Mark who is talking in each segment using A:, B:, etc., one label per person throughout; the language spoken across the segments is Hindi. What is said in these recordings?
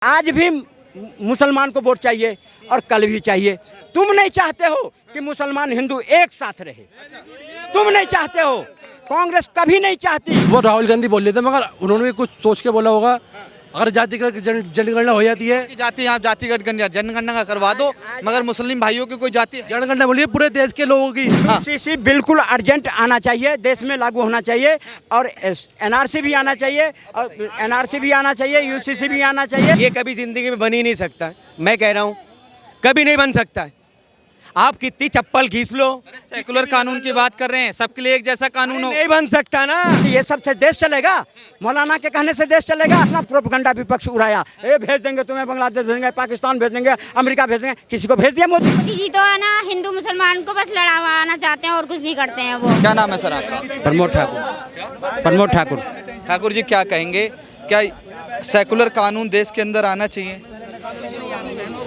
A: आज भी मुसलमान को वोट चाहिए और कल भी चाहिए। तुम नहीं चाहते हो कि मुसलमान हिंदू एक साथ रहे, तुम नहीं चाहते हो, कांग्रेस कभी नहीं चाहती।
B: वो राहुल गांधी बोल रहे थे, मगर उन्होंने भी कुछ सोच के बोला होगा। अगर जातिगत जनगणना हो जाती है,
C: जाति आप जातिगत जनगणना का करवा दो, मगर मुस्लिम भाइयों की कोई जाति
B: जनगणना बोलिए पूरे देश के लोगों की।
A: यूसीसी बिल्कुल अर्जेंट आना चाहिए, देश में लागू होना चाहिए, और एनआरसी भी आना चाहिए, और एनआरसी भी आना चाहिए, यूसीसी भी आना चाहिए।
D: ये कभी जिंदगी में बन ही नहीं सकता, मैं कह रहा हूँ कभी नहीं बन सकता है। आप कितनी चप्पल घीस लो,
C: सेकुलर कानून की बात कर रहे हैं, सबके लिए एक जैसा कानून हो।
D: नहीं बन सकता ना।
A: ये सब से देश चलेगा? मौलाना के कहने से देश चलेगा? अपना प्रोपगंडा विपक्ष उड़ाया, ए भेज देंगे तुम्हें, बांग्लादेश भेजेंगे, पाकिस्तान भेज देंगे, अमेरिका भेज देंगे। किसी को भेज दिया मोदी?
E: मोदी जी तो है ना हिंदू मुसलमान को बस लड़ाना चाहते हैं और कुछ नहीं करते हैं वो।
C: क्या नाम है सर आपका?
A: प्रमोद ठाकुर। प्रमोद ठाकुर।
C: ठाकुर जी क्या कहेंगे, क्या सेकुलर कानून देश के अंदर आना चाहिए?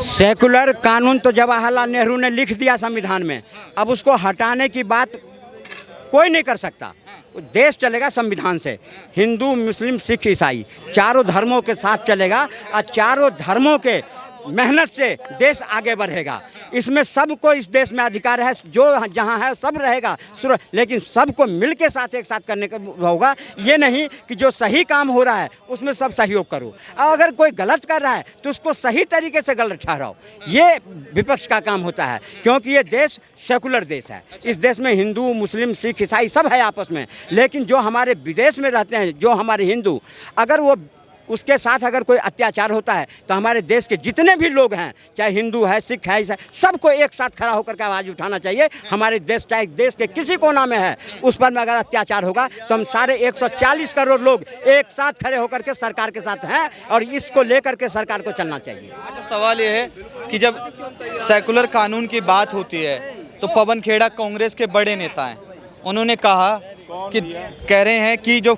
A: सेकुलर कानून तो जवाहरलाल नेहरू ने लिख दिया संविधान में, अब उसको हटाने की बात कोई नहीं कर सकता। देश चलेगा संविधान से, हिंदू मुस्लिम सिख ईसाई चारों धर्मों के साथ चलेगा, और चारों धर्मों के मेहनत से देश आगे बढ़ेगा। इसमें सबको इस देश में अधिकार है, जो जहाँ है सब रहेगा, लेकिन सबको मिल के साथ एक साथ करने का होगा। ये नहीं कि जो सही काम हो रहा है उसमें सब सहयोग करो, और अगर कोई गलत कर रहा है तो उसको सही तरीके से गलत ठहराओ। ये विपक्ष का काम होता है, क्योंकि ये देश सेकुलर देश है। इस देश में हिंदू मुस्लिम सिख ईसाई सब है आपस में, लेकिन जो हमारे विदेश में रहते हैं, जो हमारे हिंदू, अगर वो उसके साथ अगर कोई अत्याचार होता है तो हमारे देश के जितने भी लोग हैं, चाहे हिंदू है सिख है ईसाई, सबको एक साथ खड़ा होकर के आवाज़ उठाना चाहिए। हमारे देश चाहे देश के किसी कोना में है, उस पर में अगर अत्याचार होगा तो हम सारे 140 करोड़ लोग एक साथ खड़े होकर के सरकार के साथ हैं, और इसको लेकर के सरकार को चलना चाहिए।
C: अच्छा, सवाल ये है कि जब सेकुलर कानून की बात होती है तो पवन खेड़ा कांग्रेस के बड़े नेता हैं, उन्होंने कहा कि कह रहे हैं कि जो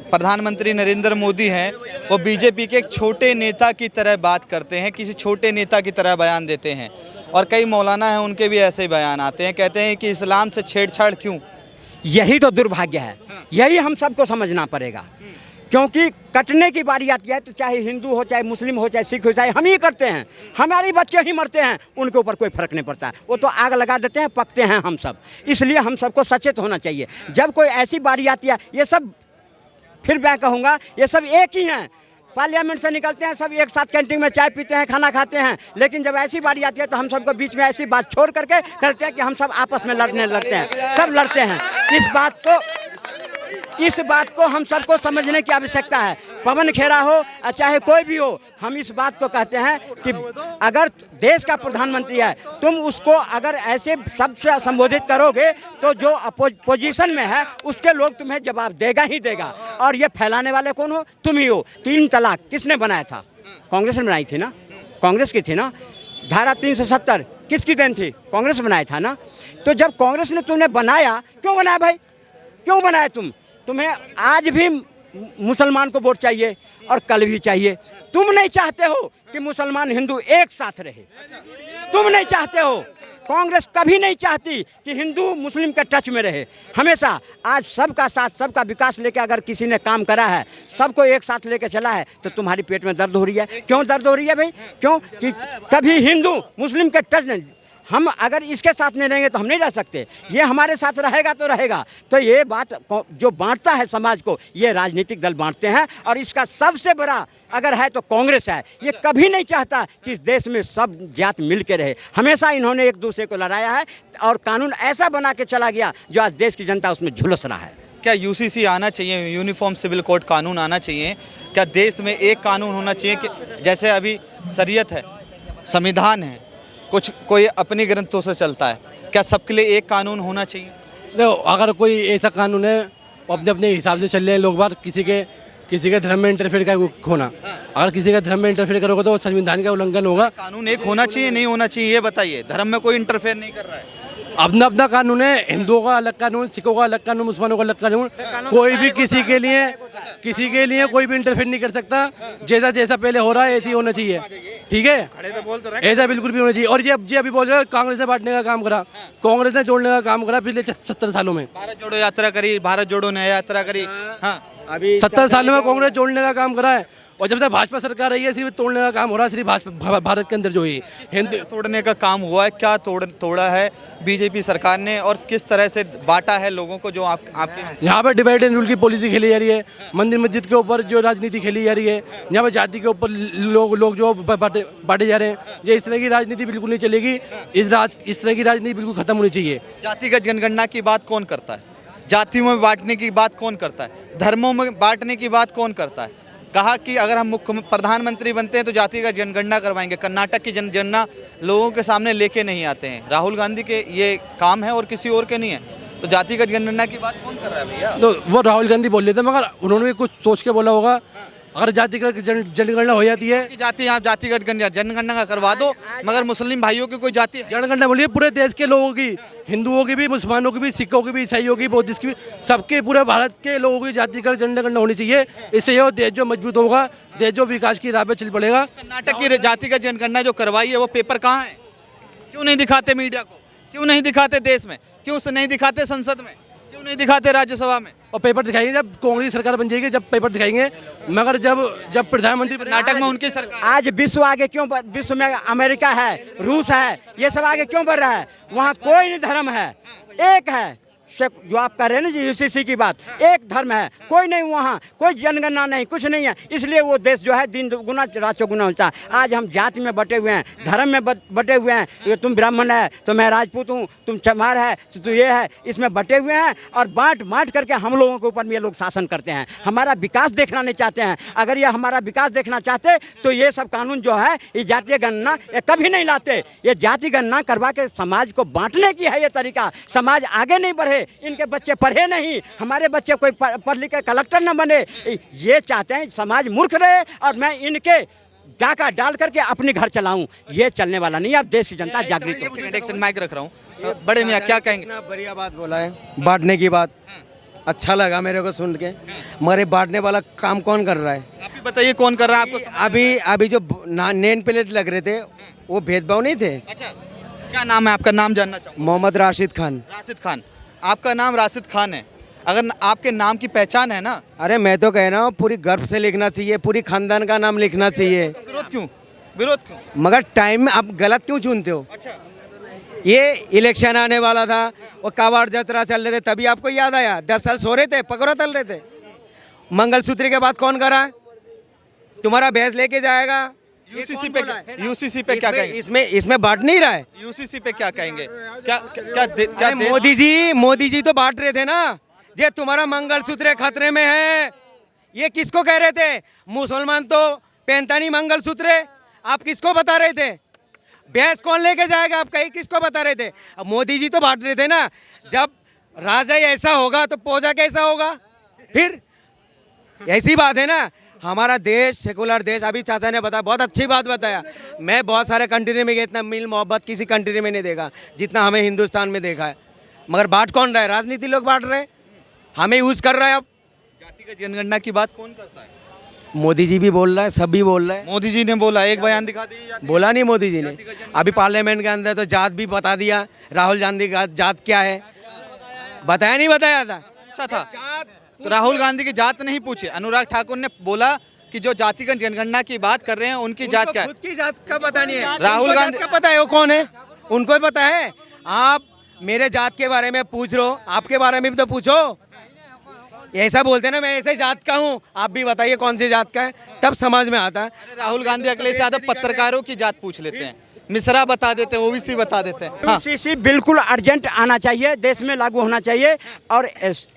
C: प्रधानमंत्री नरेंद्र मोदी हैं वो बीजेपी के एक छोटे नेता की तरह बात करते हैं, किसी छोटे नेता की तरह बयान देते हैं। और कई मौलाना हैं, उनके भी ऐसे ही बयान आते हैं, कहते हैं कि इस्लाम से छेड़छाड़ क्यों।
A: यही तो दुर्भाग्य है, यही हम सबको समझना पड़ेगा, क्योंकि कटने की बारी आती है तो चाहे हिंदू हो, चाहे मुस्लिम हो, चाहे सिख हो, चाहे हम ही करते हैं, हमारे बच्चे ही मरते हैं, उनके ऊपर कोई फर्क नहीं पड़ता है। वो तो आग लगा देते हैं, पकते हैं हम सब। इसलिए हम सबको सचेत होना चाहिए। जब कोई ऐसी बारी आती है, ये सब, फिर मैं कहूँगा, ये सब एक ही हैं। पार्लियामेंट से निकलते हैं सब एक साथ, कैंटीन में चाय पीते हैं, खाना खाते हैं, लेकिन जब ऐसी बारी आती है तो हम सबको बीच में ऐसी बात छोड़ करके करते हैं कि हम सब आपस में लड़ने लगते हैं, सब लड़ते हैं। इस बात को हम सबको समझने की आवश्यकता है। पवन खेड़ा हो चाहे कोई भी हो, हम इस बात को कहते हैं कि अगर देश का प्रधानमंत्री है, तुम उसको अगर ऐसे सबसे संबोधित करोगे तो जो अपोजिशन में है उसके लोग तुम्हें जवाब देगा ही देगा। और ये फैलाने वाले कौन हो? तुम ही हो। 3 तलाक किसने बनाया था? कांग्रेस ने बनाई थी ना, कांग्रेस की थी ना। धारा 370 किसकी देन थी? कांग्रेस बनाया था ना। तो जब कांग्रेस ने तुमने बनाया, क्यों बनाया भाई, क्यों बनाया? तुम्हें आज भी मुसलमान को वोट चाहिए और कल भी चाहिए। तुम नहीं चाहते हो कि मुसलमान हिंदू एक साथ रहे, तुम नहीं चाहते हो। कांग्रेस कभी नहीं चाहती कि हिंदू मुस्लिम के टच में रहे। हमेशा आज सबका साथ, सबका विकास लेके अगर किसी ने काम करा है, सबको एक साथ लेके चला है, तो तुम्हारी पेट में दर्द हो रही है। क्यों दर्द हो रही है भाई? क्यों कि कभी हिंदू मुस्लिम के टच नहीं। हम अगर इसके साथ नहीं रहेंगे तो हम नहीं रह सकते। ये हमारे साथ रहेगा तो रहेगा। तो ये बात जो बांटता है समाज को, ये राजनीतिक दल बांटते हैं, और इसका सबसे बड़ा अगर है तो कांग्रेस है। ये कभी नहीं चाहता कि इस देश में सब जात मिल के रहे। हमेशा इन्होंने एक दूसरे को लड़ाया है, और कानून ऐसा बना के चला गया जो आज देश की जनता उसमें झुलस रहा है।
C: क्या यूसीसी आना चाहिए, यूनिफॉर्म सिविल कोड कानून आना चाहिए? क्या देश में एक कानून होना चाहिए कि जैसे अभी शरीयत है, संविधान है, कुछ कोई अपनी ग्रंथों से चलता है, क्या सबके लिए एक कानून होना चाहिए?
B: देखो, अगर कोई ऐसा कानून है, अपने अपने हिसाब से चल रहे हैं लोग बार, किसी के धर्म में इंटरफेयर का होना। अगर किसी का धर्म में इंटरफेयर करोगे तो संविधान का उल्लंघन होगा।
C: कानून एक होना चाहिए, नहीं होना चाहिए, ये बताइए। धर्म में कोई इंटरफेयर नहीं कर रहा है,
B: अपना अपना कानून है। हिंदुओं का अलग कानून, सिखों का अलग कानून, मुसलमानों का अलग कानून। कोई भी किसी के लिए कोई भी इंटरफेयर नहीं कर सकता। जैसा पहले हो रहा है ऐसे ही होना चाहिए, ठीक है? ऐसा बिल्कुल भी होना चाहिए। और ये अभी बोल रहे कांग्रेस ने बांटने का काम करा, कांग्रेस ने जोड़ने का काम करा पिछले 70 सालों में।
C: भारत जोड़ो यात्रा करी, भारत जोड़ो न्याय यात्रा करी। हाँ,
B: अभी 70 सालों में कांग्रेस जोड़ने का काम करा है। और जब से भाजपा सरकार रही है सिर्फ तोड़ने का काम हो रहा है, सिर्फ भारत के अंदर जो है हिंदू
C: तोड़ने का काम हुआ है, क्या तोड़ा है बीजेपी सरकार ने और किस तरह से बांटा है लोगों को, जो आपके
B: यहाँ पर डिवाइड एंड रूल की पॉलिसी खेली जा रही है, मंदिर मस्जिद के ऊपर जो राजनीति खेली जा रही है, यहाँ पर जाति के ऊपर लोग जो बांटे जा रहे हैं, ये इस तरह की राजनीति बिल्कुल नहीं चलेगी। इस तरह की राजनीति बिल्कुल खत्म होनी चाहिए।
C: जातिगत जनगणना की बात कौन करता है? जातियों में बांटने की बात कौन करता है? धर्मों में बांटने की बात कौन करता है? कहा कि अगर हम प्रधानमंत्री बनते हैं तो जातिगत जनगणना करवाएंगे। कर्नाटक की जनगणना लोगों के सामने लेके नहीं आते हैं। राहुल गांधी के ये काम है और किसी और के नहीं है। तो जातिगत जनगणना की बात कौन कर रहा है भैया?
B: तो वो राहुल गांधी बोल लेते, मगर उन्होंने भी कुछ सोच के बोला होगा। अगर जातिगत जनगणना हो जाती है,
C: जातिगत जनगणना का करवा दो, मगर मुस्लिम भाइयों की कोई जाति
B: जनगणना बोलिए पूरे देश के लोगों की, हिंदुओं की भी, मुसलमानों की भी, सिखों की भी, ईसाइयों की, बौद्धिस्ट की भी, सबके पूरे भारत के लोगों की जातिगत जनगणना होनी चाहिए। इससे ये देश जो मजबूत होगा, देश जो विकास की राह पे चल पड़ेगा।
C: कर्नाटक की जातिगत जनगणना जो करवाई है वो पेपर कहाँ है? क्यों नहीं दिखाते मीडिया को? क्यों नहीं दिखाते देश में? क्यों नहीं दिखाते संसद में? क्यों नहीं दिखाते राज्यसभा में?
B: और पेपर दिखाएंगे जब कांग्रेस सरकार बन जाएगी, जब पेपर दिखाएंगे। मगर जब प्रधानमंत्री
C: कर्नाटक में उनकी सरकार,
A: आज विश्व आगे क्यों विश्व में अमेरिका है, रूस है, ये सब आगे क्यों बढ़ रहा है? वहाँ कोई नहीं धर्म है, एक है। जो आप कर रहे हैं ना जी यूसीसी की बात, एक धर्म है, कोई नहीं, वहाँ कोई जनगणना नहीं, कुछ नहीं है। इसलिए वो देश जो है दिन गुना रात चौगुना होता है। आज हम जाति में बटे हुए हैं, धर्म में बटे हुए हैं। ये तुम ब्राह्मण है तो मैं राजपूत हूँ, तुम चमार है तो तू ये है, इसमें बटे हुए हैं और बांट करके हम लोगों के ऊपर में ये लोग शासन करते हैं। हमारा विकास देखना नहीं चाहते हैं। अगर ये हमारा विकास देखना चाहते तो ये सब कानून जो है, ये जातीय गणना ये कभी नहीं लाते। ये जाति गणना करवा के समाज को बांटने की है ये तरीका। समाज आगे नहीं बढ़े, इनके बच्चे पढ़े नहीं, हमारे बच्चे कोई पढ़ लिख के कलेक्टर न बने, ये चाहते हैं समाज मूर्ख रहे और मैं इनके डाका डाल करके अपने घर चलाऊं। ये चलने वाला नहीं है। अब देश की जनता जागृत हो।
C: माइक रख रहा हूँ। बड़े मियाँ क्या कहेंगे?
D: इतना बढ़िया बात बोला है, बांटने की बात। अच्छा लगा मेरे को सुन के, मगर बांटने वाला काम कौन कर रहा है?
C: आप ही बताइए कौन कर रहा है आपको?
D: अभी जो नेम प्लेट लग रहे थे वो भेदभाव नहीं थे।
C: अच्छा, क्या नाम है आपका? नाम जानना चाहूँगा।
D: मोहम्मद राशिद खान।
C: राशिद खान, आपका नाम राशिद खान है। अगर आपके नाम की पहचान है ना,
D: अरे मैं तो कह रहा हूँ पूरी गर्व से लिखना चाहिए, पूरी खानदान का नाम लिखना चाहिए।
C: विरोध क्यों? विरोध क्यों?
D: मगर टाइम में आप गलत क्यों चुनते हो?
C: अच्छा,
D: ये इलेक्शन आने वाला था और कावड़ यात्रा चल रहे थे, तभी आपको याद आया? 10 साल सो रहे थे, पकौड़ा तल रहे थे। मंगलसूत्र के बाद कौन करा? तुम्हारा भैंस लेके जाएगा।
C: यूसीसी पे क्या कहेंगे?
D: इसमें बांट नहीं रहा है।
C: यूसीसी पे क्या कहेंगे? क्या
D: मोदी जी तो बांट रहे थे ना। ये तुम्हारा मंगलसूत्र खतरे में है, ये किसको कह रहे थे? मुसलमान तो पहनता नहीं मंगलसूत्र, आप किसको बता रहे थे? भैंस कौन लेके जाएगा आप कहीं, किसको बता रहे थे? अब मोदी जी तो बांट रहे थे ना। जब राजा ही ऐसा होगा तो पौधा कैसा होगा? फिर ऐसी बात है ना। हमारा देश सेकुलर देश, अभी चाचा ने बताया, बहुत अच्छी बात बताया। मैं बहुत सारे कंट्री में गया, इतना मिल मोहब्बत किसी कंट्री में नहीं देखा जितना हमें हिंदुस्तान में देखा है। मगर बांट कौन रहा है? राजनीति लोग बांट रहे हैं, हमें यूज कर रहा है। अब
C: जातिगत जनगणना की बात कौन करता है?
D: मोदी जी भी बोल रहा है, सब भी बोल रहे हैं।
C: मोदी जी ने बोला, एक बयान दिखा दीजिए।
D: बोला नहीं मोदी जी ने। अभी पार्लियामेंट के अंदर तो जात भी बता दिया। राहुल गांधी का जात क्या है बताया, नहीं बताया था?
C: अच्छा था तो राहुल गांधी की जात नहीं पूछे। अनुराग ठाकुर ने बोला कि जो जातिगत जनगणना की बात कर रहे हैं उनकी जात क्या है?
D: खुद की जात का पता नहीं है।
C: राहुल गांधी
D: का पता है वो कौन है, उनको ही पता है। आप मेरे जात के बारे में पूछ रहे हो, आपके बारे में भी तो पूछो। ऐसा बोलते ना, मैं ऐसे जात का हूँ, आप भी बताइए कौन सी जात का है, तब समझ में आता है।
C: राहुल गांधी अखिलेश यादव पत्रकारों की जात पूछ लेते हैं, मिश्रा बता देते हैं, ओबीसी बता देते हैं। हाँ।
A: यूसीसी बिल्कुल अर्जेंट आना चाहिए, देश में लागू होना चाहिए और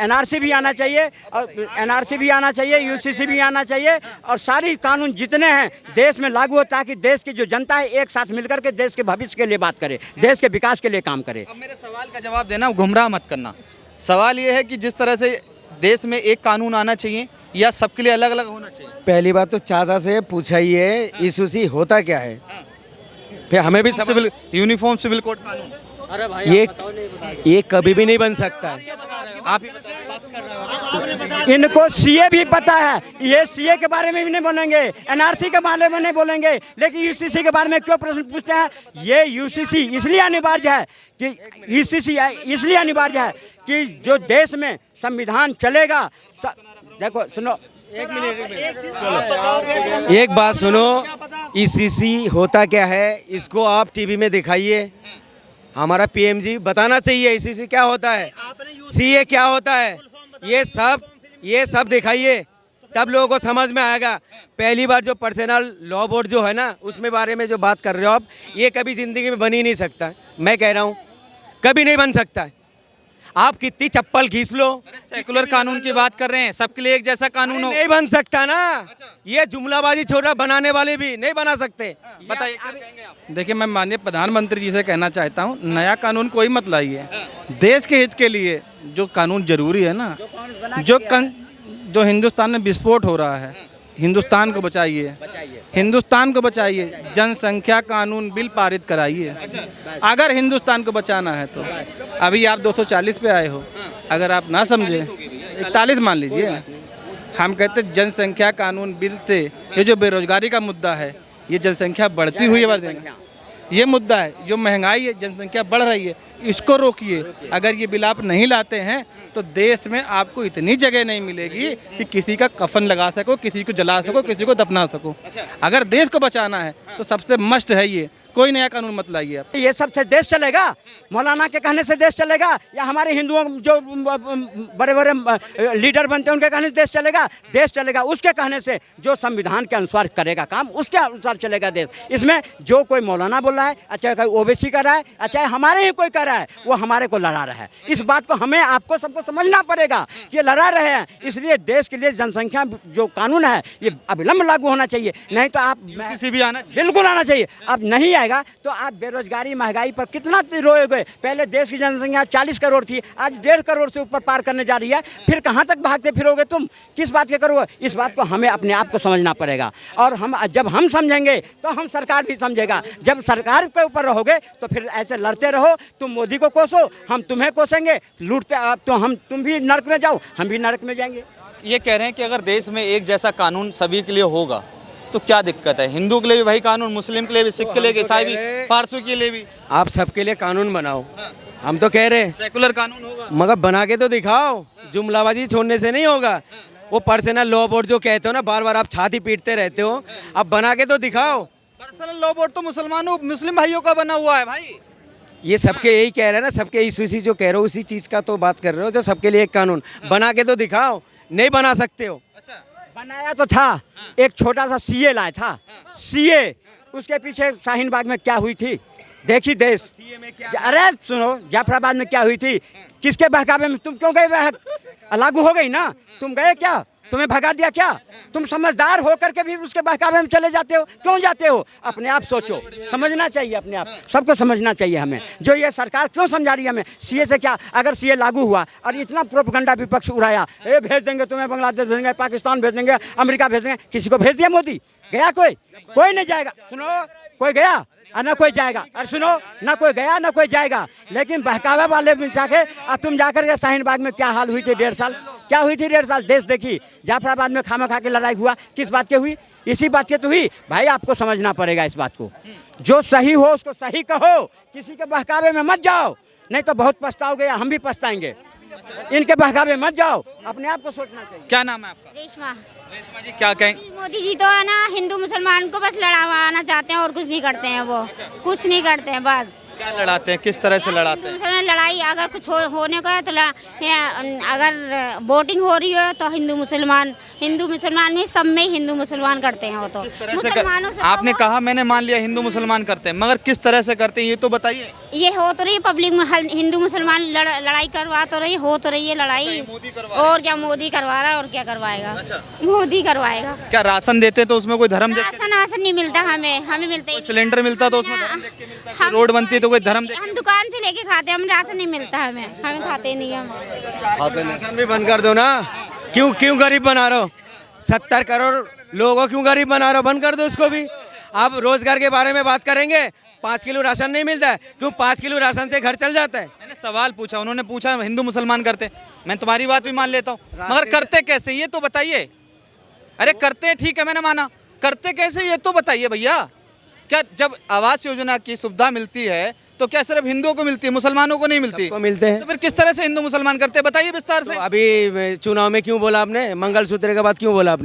A: एनआरसी भी आना चाहिए और एनआरसी भी आना चाहिए, यूसीसी भी आना चाहिए और सारी कानून जितने हैं देश में लागू हो, ताकि देश की जो जनता है एक साथ मिलकर के देश के भविष्य के लिए बात करे, देश के विकास के लिए काम करे।
C: अब मेरे सवाल का जवाब देना, गुमराह मत करना। सवाल ये है कि जिस तरह से देश में एक कानून आना चाहिए या सबके लिए अलग अलग होना चाहिए?
D: पहली बात तो चाचा से पूछा ही है यूसीसी होता क्या है, फिर हमें भी
C: सिविल यूनिफॉर्म सिविल कोड कानून।
B: अरे भाई
D: ये कभी भी नहीं बन सकता है।
C: आप ही
A: इनको सीए भी पता है, ये सीए के बारे में भी नहीं बोलेंगे, एनआरसी के बारे में नहीं बोलेंगे, लेकिन यूसीसी के बारे में क्यों प्रश्न पूछते हैं? ये यूसीसी इसलिए अनिवार्य है कि यूसीसी इसलिए अनिवार्य है कि जो देश में संविधान चलेगा। देखो सुनो,
D: एक बात सुनो, ईसीसी होता क्या है इसको आप टीवी में दिखाइए। हमारा पीएम जी बताना चाहिए ईसीसी क्या होता है, सीए क्या होता है, ये सब दिखाइए, तब लोगों को समझ में आएगा। पहली बार जो पर्सनल लॉ बोर्ड जो है ना, उसमें बारे में जो बात कर रहे हो आप, ये कभी ज़िंदगी में बन ही नहीं सकता। मैं कह रहा हूँ कभी नहीं बन सकता है। आप कितनी चप्पल खींच लो,
C: सेकुलर कानून की बात कर रहे हैं, सबके लिए एक जैसा कानून हो।
D: नहीं बन सकता ना। ये जुमलाबाजी छोड़ा, बनाने वाले भी नहीं बना सकते।
C: बताइए क्या कहेंगे आप?
F: देखिए, मैं माननीय प्रधानमंत्री जी से कहना चाहता हूँ, नया कानून कोई मत लाइए। देश के हित के लिए जो कानून जरूरी है ना, जो हिंदुस्तान में विस्फोट हो रहा है, हिंदुस्तान को बचाइए, हिंदुस्तान को बचाइए। जनसंख्या कानून बिल पारित कराइए। अगर हिंदुस्तान को बचाना है तो अभी आप 240 पे आए हो, अगर आप ना समझे 41 मान लीजिए। हम कहते जनसंख्या कानून बिल से ये जो बेरोजगारी का मुद्दा है, ये जनसंख्या बढ़ती हुई है, ये मुद्दा है। जो महंगाई है, जनसंख्या बढ़ रही है, इसको रोकिए। अगर ये बिल आप नहीं लाते हैं तो देश में आपको इतनी जगह नहीं मिलेगी कि किसी का कफन लगा सको, किसी को जला सको, किसी को दफना सको। अगर देश को बचाना है तो सबसे मस्ट है ये, कोई नया कानून मत लाइए आप।
A: ये सब से देश चलेगा? मौलाना के कहने से देश चलेगा? या हमारे हिंदुओं जो बड़े बड़े लीडर बनते हैं उनके कहने से देश चलेगा? देश चलेगा उसके कहने से, जो संविधान के अनुसार करेगा काम, उसके अनुसार चलेगा देश। इसमें जो कोई मौलाना बोल रहा है, अच्छा कोई ओबीसी कर रहा है, अच्छा हमारे ही कोई कर रहा है, वो हमारे को लड़ा रहा है। इस बात को हमें आपको सबको समझना पड़ेगा कि ये लड़ा रहे हैं। इसलिए देश के लिए जनसंख्या जो कानून है ये अविलंब लागू होना चाहिए। नहीं तो आप
C: यूसीसी भी आना चाहिए।
A: बिल्कुल आना चाहिए। अब नहीं आएगा तो आप बेरोजगारी महंगाई पर कितना रोएगे। पहले देश की जनसंख्या 40 करोड़ थी, आज 1.5 करोड़ से ऊपर पार करने जा रही है। फिर कहाँ तक भागते फिरोगे तुम? किस बात के करोगे? इस बात को हमें अपने आप को समझना पड़ेगा। और जब हम समझेंगे तो हम सरकार भी समझेगा। जब सरकार के ऊपर रहोगे तो फिर ऐसे लड़ते रहो, तुम मोदी को कोसो, हम तुम्हें कोसेंगे, लूटते तो तुम भी नरक में जाओ, हम भी नरक में जाएंगे।
C: ये कह रहे हैं कि अगर देश में एक जैसा कानून सभी के लिए होगा तो क्या दिक्कत है? हिंदू के लिए भी वही कानून, मुस्लिम के लिए भी, सिख के लिए, ईसाई भी, पारसों के लिए भी।
D: आप सबके लिए कानून बनाओ। हम तो कह रहे हैं
C: सेकुलर कानून होगा,
D: मगर बना के तो दिखाओ। जुमलाबाजी छोड़ने से नहीं होगा। वो पर्सनल लॉ बोर्ड जो कहते हो ना, बार बार आप छाती पीटते रहते हो, अब बना के तो दिखाओ।
C: पर्सनल लॉ बोर्ड तो मुस्लिम भाइयों का बना हुआ है भाई।
D: ये सबके यही कह रहे हैं ना, सबके इसी जो कह रहे हो उसी चीज़ का तो बात कर रहे हो, जो सबके लिए एक कानून बना के तो दिखाओ। नहीं बना सकते हो।
A: बनाया तो था, एक छोटा सा सीए लाया था, सीए। उसके पीछे शाहीन बाग में क्या हुई थी देखी देश। अरे सुनो, जाफराबाद में क्या हुई थी, किसके बहकावे में? तुम क्यों गए? लागू हो गई ना, तुम गए क्या? तुम्हें भगा दिया क्या? तुम समझदार होकर के भी उसके बहकावे में चले जाते हो, क्यों जाते हो? अपने आप सोचो, समझना चाहिए अपने आप, सबको समझना चाहिए हमें। जो ये सरकार क्यों समझा रही है हमें? सीए से क्या, अगर सीए लागू हुआ और इतना प्रोपेगेंडा विपक्ष उड़ाया, ए भेज देंगे तुम्हें, बांग्लादेश भेजेंगे, पाकिस्तान भेज देंगे, अमेरिका भेज देंगे, किसी को भेज दिया मोदी? गया कोई? कोई नहीं जाएगा। सुनो, कोई गया और ना कोई जाएगा। और सुनो, ना कोई गया ना कोई जाएगा। लेकिन बहकावे वाले में जाके और तुम जाकर के शाहीन बाग में क्या हाल हुई थी 1.5 साल, क्या हुई थी 1.5 साल? देश देखी। जाफराबाद में खामा खा के लड़ाई हुआ, किस बात की हुई? इसी बात की तो हुई। भाई आपको समझना पड़ेगा इस बात को। जो सही हो उसको सही कहो, किसी के बहकावे में मत जाओ, नहीं तो बहुत पछताओगे, हम भी पछताएंगे। इनके बहकावे मत जाओ, अपने आप को सोचना चाहिए।
C: क्या नाम है आपका?
E: रेशमा।
C: रेशमा जी, क्या कहें?
E: मोदी जी तो है ना हिंदू मुसलमान को बस लड़ाना चाहते हैं और कुछ नहीं करते हैं। वो कुछ नहीं करते हैं। बस
C: क्या लड़ाते हैं, किस तरह से लड़ाते हैं?
E: मुसलमान लड़ाई अगर कुछ होने को है तो अगर वोटिंग हो रही है तो हिंदू मुसलमान में सब में हिंदू मुसलमान करते हैं। वो तो
C: किस तरह से
E: मुसलमानों से
C: आपने कहा, मैंने मान लिया हिंदू मुसलमान करते हैं, मगर किस तरह से करते हैं ये तो बताइए।
E: ये हो तो रही पब्लिक में, हिंदू मुसलमान लड़ाई करवा तो रही, हो तो रही है लड़ाई।
C: मोदी करवा
E: और क्या मोदी करवा रहा है, और क्या करवाएगा? मोदी करवाएगा।
C: क्या राशन देते तो उसमें कोई धर्म देख के?
E: राशन वासन नहीं मिलता हमें मिलता ही
C: सिलेंडर मिलता तो उसमें धर्म देख के मिलता है,
E: हम-
C: रोड बनती है तो कोई धर्म देख
E: हम दुकान से लेके खाते हैं, हम राशन नहीं मिलता हमें खाते नहीं हम।
D: राशन भी बंद कर दो ना। क्यों गरीब बना रहे हो? 70 करोड़ लोगों क्यों गरीब बना रहे हो? बंद कर दो उसको भी। आप रोजगार के बारे में बात करेंगे, 5 किलो राशन नहीं मिलता है, क्यों? 5 किलो राशन से घर चल जाता है।
C: मैंने सवाल पूछा, उन्होंने पूछा हिंदू मुसलमान करते, मैं तुम्हारी बात भी मान लेता हूँ, मगर करते कैसे ये तो बताइए। अरे करते हैं ठीक है, मैंने माना, करते कैसे ये तो बताइए भैया। क्या जब आवास योजना की सुविधा मिलती है तो क्या सिर्फ हिंदुओं को मिलती है, मुसलमानों को नहीं मिलती?
D: को मिलते हैं।
C: तो फिर किस तरह से हिंदू मुसलमान करते हैं, बताइए विस्तार से।
D: तो अभी चुनाव में क्यों बोला आपने, मंगलसूत्र के बाद क्यों बोला आपने?